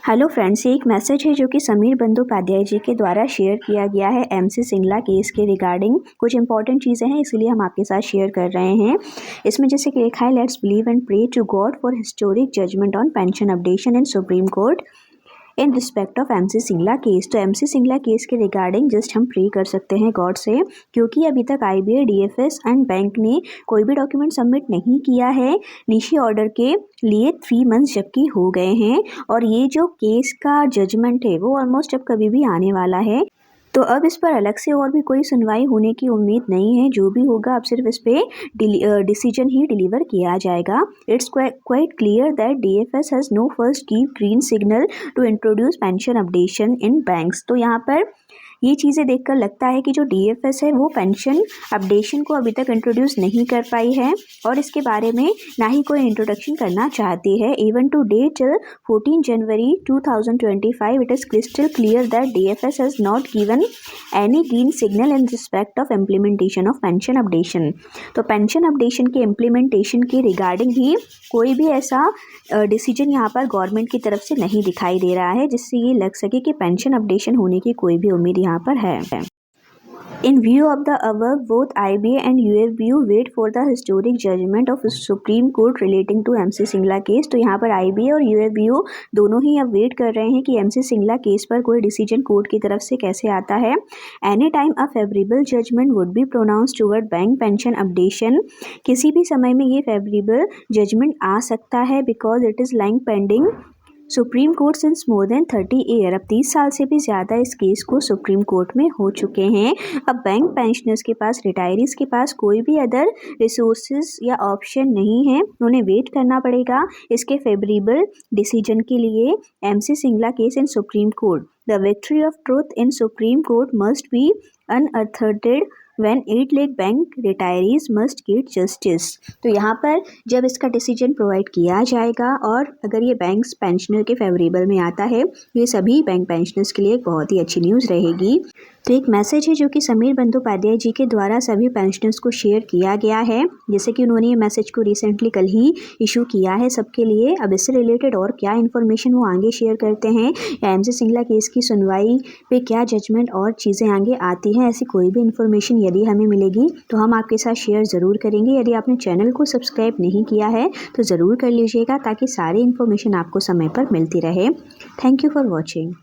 Hello friends, ये एक message है जो कि समीर बंदोपाध्याय जी के द्वारा शेयर किया गया है एमसी सिंगला केस के रिगार्डिंग। कुछ इंपॉर्टेंट चीज़ें हैं इसलिए हम आपके साथ शेयर कर रहे हैं। इसमें जैसे कि लिखा है, let's believe and pray to God for historic judgment on pension updation in Supreme Court in respect of MC Singla case. तो एमसी सिंगला केस के रिगार्डिंग जस्ट हम प्रे कर सकते हैं गॉड से, क्योंकि अभी तक आईबीए, डीएफएस एंड बैंक ने कोई भी डॉक्यूमेंट सबमिट नहीं किया है निशी ऑर्डर के लिए 3 मंथ्स जबकि हो गए हैं, और ये जो केस का जजमेंट है वो ऑलमोस्ट अब कभी भी आने वाला है। तो अब इस पर अलग से और भी कोई सुनवाई होने की उम्मीद नहीं है। जो भी होगा अब सिर्फ इस पे डिसीजन ही डिलीवर किया जाएगा। It's quite clear that DFS has no first give green signal to introduce pension updation in banks. तो यहाँ पर ये चीज़ें देखकर लगता है कि जो डीएफएस है वो पेंशन अपडेशन को अभी तक इंट्रोड्यूस नहीं कर पाई है और इसके बारे में ना ही कोई इंट्रोडक्शन करना चाहती है। Even to date till 14 January 2025 it is crystal clear that DFS has not given any green signal in respect of implementation of pension updation. तो पेंशन अपडेशन के इम्प्लीमेंटेशन के रिगार्डिंग भी कोई भी ऐसा डिसीजन यहाँ पर गवर्नमेंट की तरफ से नहीं दिखाई दे रहा है जिससे ये लग सके कि पेंशन अपडेशन होने की कोई भी उम्मीद यहाँ पर है। In view of the above, both IBA and UFBU wait for the historic judgment of Supreme Court relating to MC Singla case. तो यहाँ पर IBA और UFBU दोनों ही अब वेट कर रहे हैं कि MC सिंगला केस पर कोई डिसीजन कोर्ट की तरफ से कैसे आता है। Any time a favourable judgment would be pronounce toward bank pension updation. किसी भी समय में ये फेवरेबल जजमेंट आ सकता है because it is lying pending supreme court since more than 30 year. अब 30 साल से भी ज़्यादा इस केस को सुप्रीम कोर्ट में हो चुके हैं। अब बैंक पेंशनर्स के पास, रिटायरीज़ के पास कोई भी अदर रिसोर्सेज या ऑप्शन नहीं है, उन्हें वेट करना पड़ेगा इसके फेवरेबल डिसीजन के लिए। MC Singla case in Supreme court, the victory of truth in Supreme court must be अनअथर्टेड when 8 lakh bank retirees must get justice. तो यहाँ पर जब इसका डिसीजन प्रोवाइड किया जाएगा और अगर ये बैंक्स पेंशनर के फेवरेबल में आता है, ये सभी बैंक पेंशनर्स के लिए एक बहुत ही अच्छी न्यूज़ रहेगी। तो एक मैसेज है जो कि समीर बंदोपाध्याय जी के द्वारा सभी पेंशनर्स को शेयर किया गया है, जैसे कि उन्होंने ये मैसेज को रिसेंटली कल ही इशू किया है सबके लिए। अब इससे रिलेटेड और क्या इन्फॉर्मेशन वो आगे शेयर करते हैं या एमसी सिंगला केस की सुनवाई पे क्या जजमेंट और चीज़ें आगे आती हैं, ऐसी कोई भी इन्फॉर्मेशन यदि हमें मिलेगी तो हम आपके साथ शेयर ज़रूर करेंगे। यदि आपने चैनल को सब्सक्राइब नहीं किया है तो ज़रूर कर लीजिएगा ताकि सारी इन्फॉर्मेशन आपको समय पर मिलती रहे। Thank you for watching.